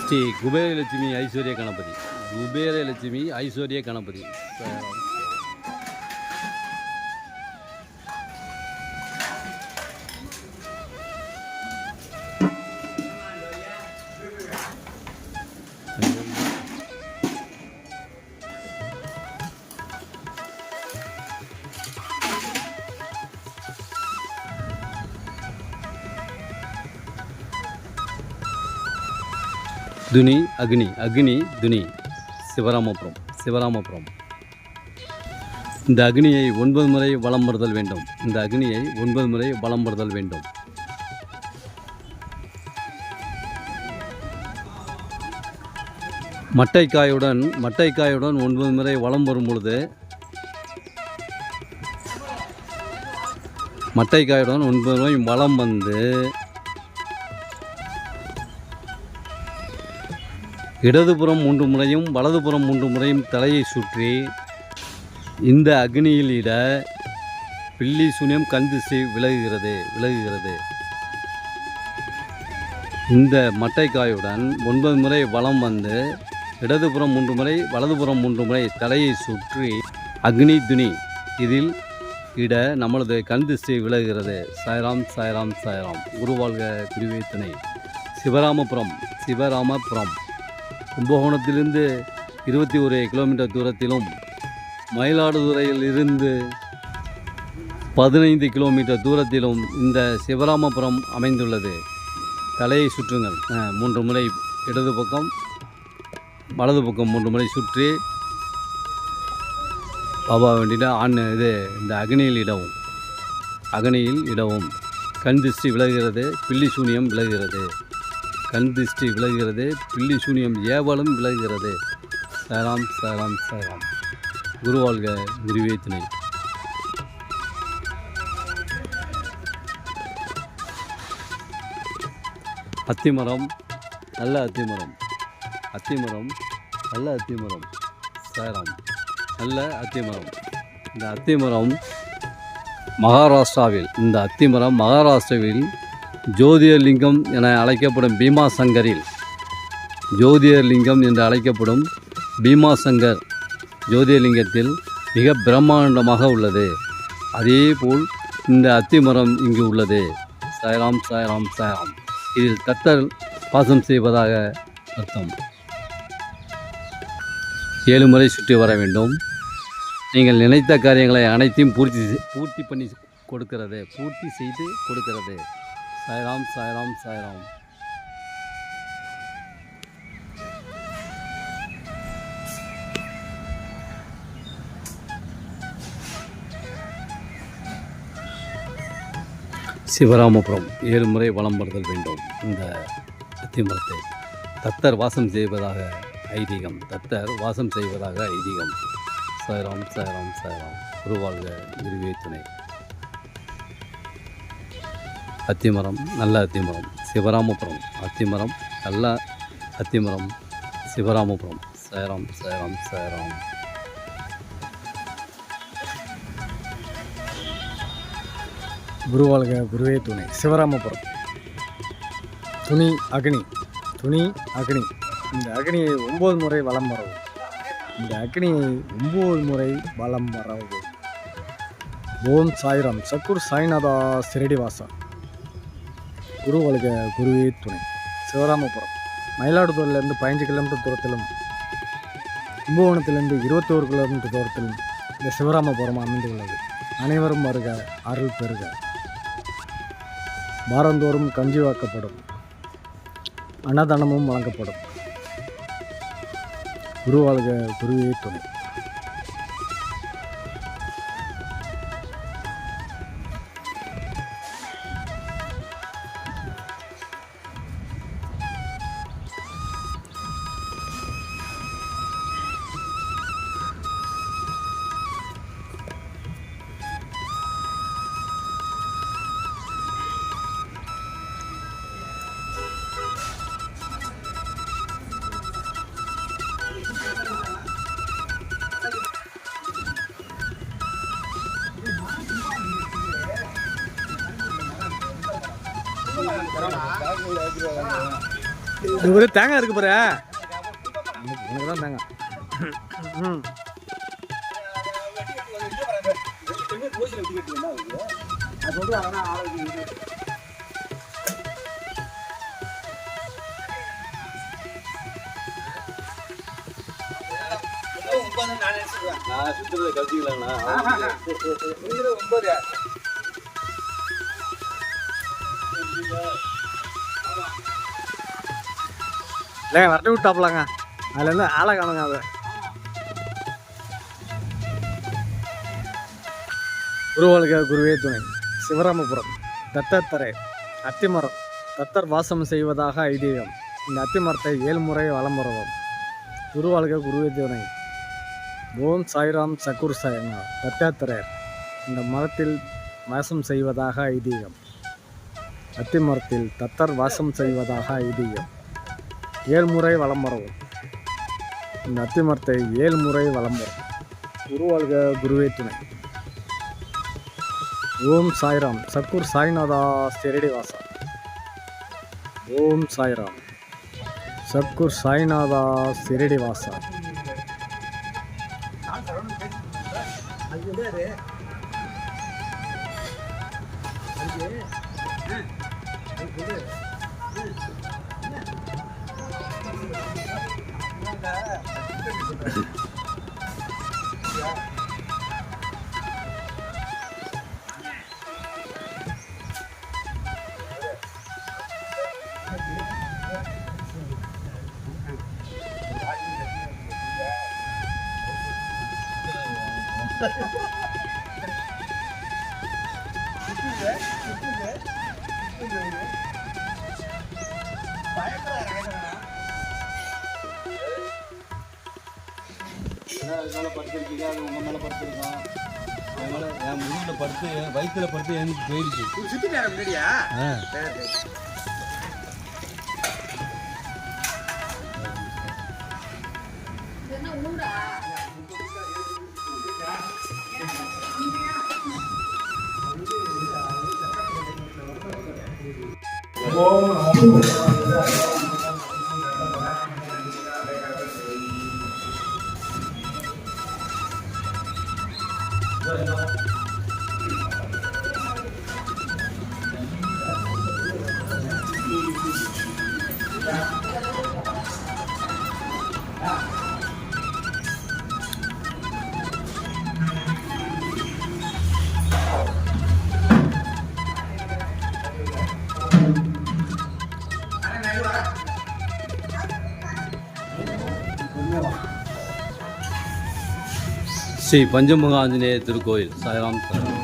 ஸ்ரீ குபேரலட்சுமி ஐஸ்வர்ய கணபதி. குபேரலட்சுமி ஐஸ்வர்ய கணபதி. துனி அக்னி, அக்னி துனி, சிவராமபுரம். இந்த அக்னியை 9 முறை வலம் வருதல் வேண்டும். இந்த அக்னியை 9 முறை வலம் வருதல் வேண்டும். மட்டைக்காயுடன் 9 முறை வலம் வரும் பொழுது மட்டைக்காயுடன் 9 முறை வலம் வந்து இடதுபுறம் 3 முறையும் வலதுபுறம் 3 முறையும் தலையை சுற்றி இந்த அக்னியில் இட பில்லி சூனியம் கண் திசை விலகுகிறது. இந்த மட்டைக்காயுடன் 9 முறை வலம் வந்து இடதுபுறம் 3 முறை வலதுபுறம் 3 முறை தலையை சுற்றி அக்னி துனி இதில் இட நம்மளது கண் திசை விலகுகிறது. சாய்ராம் சாய்ராம் சாய்ராம். குருவாழ்க குருவே துணை. சிவராமபுரம் கும்பகோணத்திலிருந்து 21 கிலோமீட்டர் தூரத்திலும் மயிலாடுதுறையில் இருந்து 15 கிலோமீட்டர் தூரத்திலும் இந்த சிவராமபுரம் அமைந்துள்ளது. தலையை சுற்றுங்கள் 3 முறை, இடது பக்கம் வலது பக்கம் 3 முறை சுற்றி பாபா வேண்டிட்டு இந்த அக்னியில் இடவும். கண் திருஷ்டி விலகுகிறது, பில்லி சூனியம் விலகுகிறது. கண் திருஷ்டி விலகுகிறது, பில்லி சூனியம் ஏவலும் விலகுகிறது. சாய்ராம் சாய்ராம் சாய்ராம். குருவாழ்க குருவே துணை. அத்திமரம், நல்ல அத்திமரம். சாய்ராம். நல்ல அத்திமரம். இந்த அத்திமரம் மகாராஷ்டிராவில் ஜோதிர்லிங்கம் என அழைக்கப்படும் பீமாசங்கரில் ஜோதிர்லிங்கம் என்று அழைக்கப்படும் பீமாசங்கர் ஜோதிர்லிங்கத்தில் மிக பிரம்மாண்டமாக உள்ளது. அதேபோல் இந்த அத்திமரம் இங்கு உள்ளது. சாய்ராம் சாய்ராம் சாய்ராம். இதில் தத்தர் வாசம் செய்வதாக அர்த்தம். 7 முறை சுற்றி வர வேண்டும். நீங்கள் நினைத்த காரியங்களை அனைத்தையும் பூர்த்தி செய்து கொடுக்கிறது. சாய்ராம் சாய்ராம் சாய்ராம். சிவராமபுரம் 7 முறை வலம் வருதல் வேண்டும். இந்த அத்திமரத்தை தத்தர் வாசம் செய்வதாக ஐதீகம். சாய்ராம் சாய்ராம் சாய்ராம். குருவாழ்க குருவே துணை. அத்திமரம், நல்ல அத்திமரம். சிவராமபுரம் அத்திமரம், நல்ல அத்திமரம். சிவராமபுரம். சாய்ராம் சாய்ராம் சாய்ராம். குருவாழ்க குருவே துணை. சிவராமபுரம். துனி அக்னி. இந்த அக்னியை 9 முறை வலம் வரவும். ஓம் சாய்ராம். சக்குர் சாய்நாதா சிரடிவாசா. குருவாழ்க குருவே துணை. சிவராமபுரம் மயிலாடுதுறையிலிருந்து 15 கிலோமீட்டர் தூரத்திலும் கும்பகோணத்திலிருந்து 21 கிலோமீட்டர் தூரத்திலும் இந்த சிவராமபுரம் அமைந்துள்ளது. அனைவரும் வருக, அருள் பெறுக. வாரந்தோறும் கஞ்சி வாக்கப்படும், அன்னதானமும் வழங்கப்படும். குருவாழ்க குருவே துணை. இது ஒரு தேங்காய் இருக்கு பாரு, உனக்கு தான் தேங்காய். ம் நான் சுற்றுறதை கழிச்சிக்கலாம்ண்ணா. இல்லைங்க வரட்டி விட்டாப்பலாங்க, அதுலேருந்து ஆளை காணுங்க. அது குருவாளுக குருவே துணை. சிவராமபுரம் தத்தத்தரை அத்திமரம். தத்தர் வாசம் செய்வதாக ஐதீகம். இந்த அத்திமரத்தை 7 முறை வலம் வருவோம். குருவாளுக குருவே துணை. ஓம் சாய்ராம் சக்குர் சாயனா. தத்தாத்திரேயர் இந்த மரத்தில் வாசம் செய்வதாக ஐதீகம். அத்திமரத்தில் தத்தர் வாசம் செய்வதாக ஐதீகம். 7 முறை வலம் வரவும். இந்த அத்திமரத்தை 7 முறை வலம் வரும். குருவாழ்க குருவே துணை. ஓம் சாய்ராம் சக்குர் சாய்நாதா சிரடி வாசா. ஓம் சாய்ராம் சக்குர் சாய்நாதா சிரடி வாசா. மேலே படுத்துருக்கீங்க, அது உங்கள் மேலே படுத்துருக்கோம். அதனால் என் முதுகில் படுத்து வயிற்றில் படுத்து எனக்கு போயிடுச்சு. சுற்றி நேரம் முன்னாடியா? ஸ்ரீ பஞ்சமுக ஆஞ்சநேயர் திருக்கோயில் சாய்ராம் தரம்.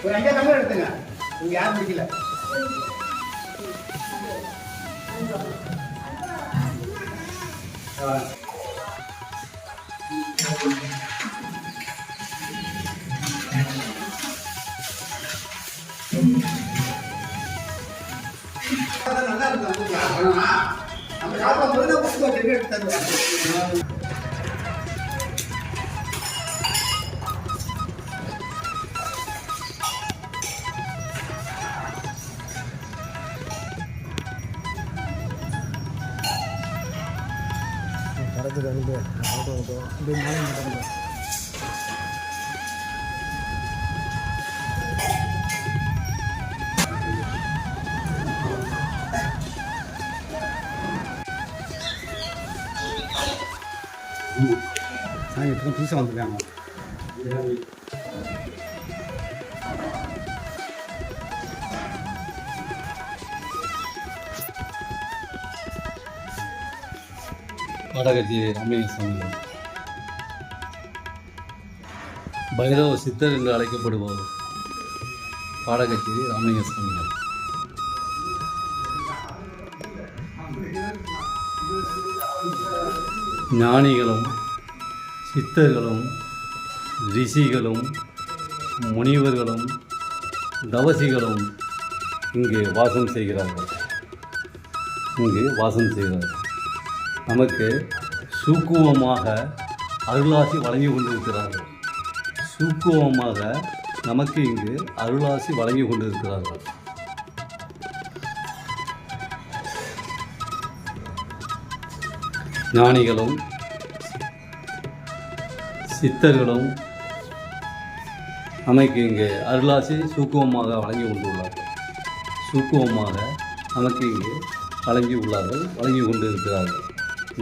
ஒரு 5 டம்ளர் எடுத்துங்க, நீங்க யாரும் பிடிக்கல. நல்லா இருக்கும் நம்ம சாப்பிடும் போது தான் புதுசாக திரும்பி எடுத்து தருவோம். கரெக்டு கழுது இப்படி நானும் பண்ணுறேன். சாமி இப்போ புதுசாக வந்துருக்காங்க. பாடகச்சேரி ராமலிங்க சுவாமிகள், பைரவ சித்தர் என்று அழைக்கப்படுபவர் பாடகச்சேரி ராமலிங்க சுவாமிகள். ஞானிகளும் சித்தர்களும் ரிஷிகளும் முனிவர்களும் தவசிகளும் இங்கு வாசம் செய்கிறார்கள். நமக்கு சூக்குவமாக அருளாசி வழங்கி கொண்டிருக்கிறார்கள். நமக்கு இங்கு அருளாசி வழங்கி கொண்டிருக்கிறார்கள். ஞானிகளும் சித்தர்களும் நமக்கு இங்கே அருளாசி சூக்குவமாக வழங்கி கொண்டுள்ளார்கள். நமக்கு இங்கே வழங்கி கொண்டு இருக்கிறார்கள்.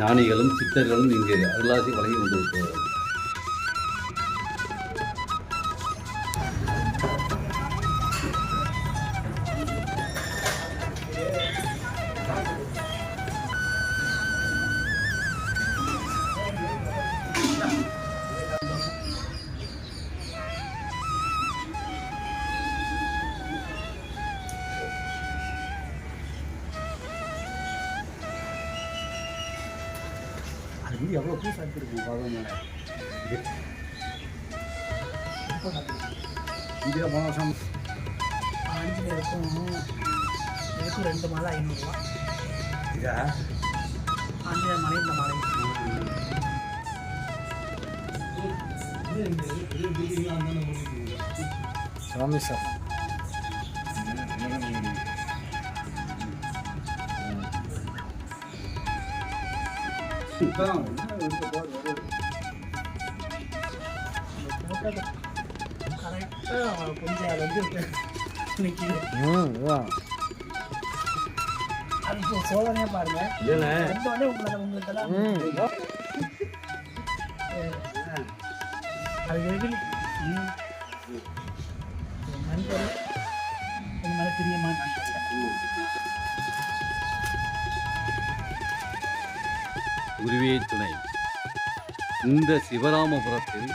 ஞானிகளும் சித்தர்களும் இங்கே அருளாசி வழங்கி கொண்டிருக்கிறார்கள். அது வந்து எவ்வளோ பூ சாப்பிட்டுருக்கு பாருங்க. இந்தியா போன வருஷம் 5 இருக்கும் 2 மாலை 500 ரூபா. இதா ஆஞ்சநேயர் மலை இந்த மலை சாமி சார் கரெக்டாக கொஞ்சம் அது வந்து நிற்கிது. அது இப்போ சோதனையாக பாருங்க. வந்தோடனே உங்களுக்கு தான் அது வரைக்கும் நண்பர் இந்த மாதிரி பிரியமா குருவே துணை. இந்த சிவராமபுரத்தில்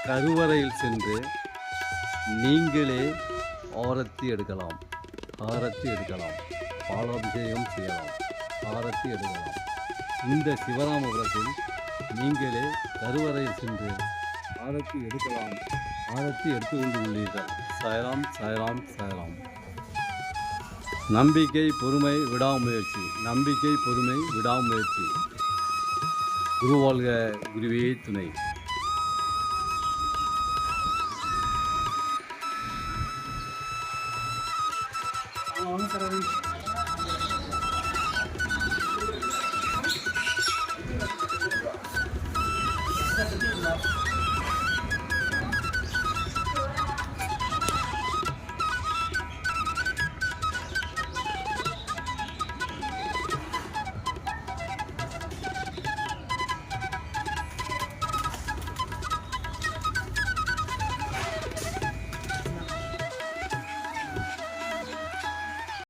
கருவறையில் சென்று நீங்களே ஆரத்தி எடுக்கலாம், பாலாபிஷேகம் செய்யலாம், ஆரத்தி எடுக்கலாம். இந்த சிவராமபுரத்தில் நீங்களே கருவறையில் சென்று ஆரத்தி எடுக்கலாம், ஆரத்தி எடுத்து கொண்டு உள்ளீர்கள். சாய்ராம் சாய்ராம் சாய்ராம். நம்பிக்கை பொறுமை விடாமுயற்சி, குருவாழ்க, குருவே துணை. சரவணி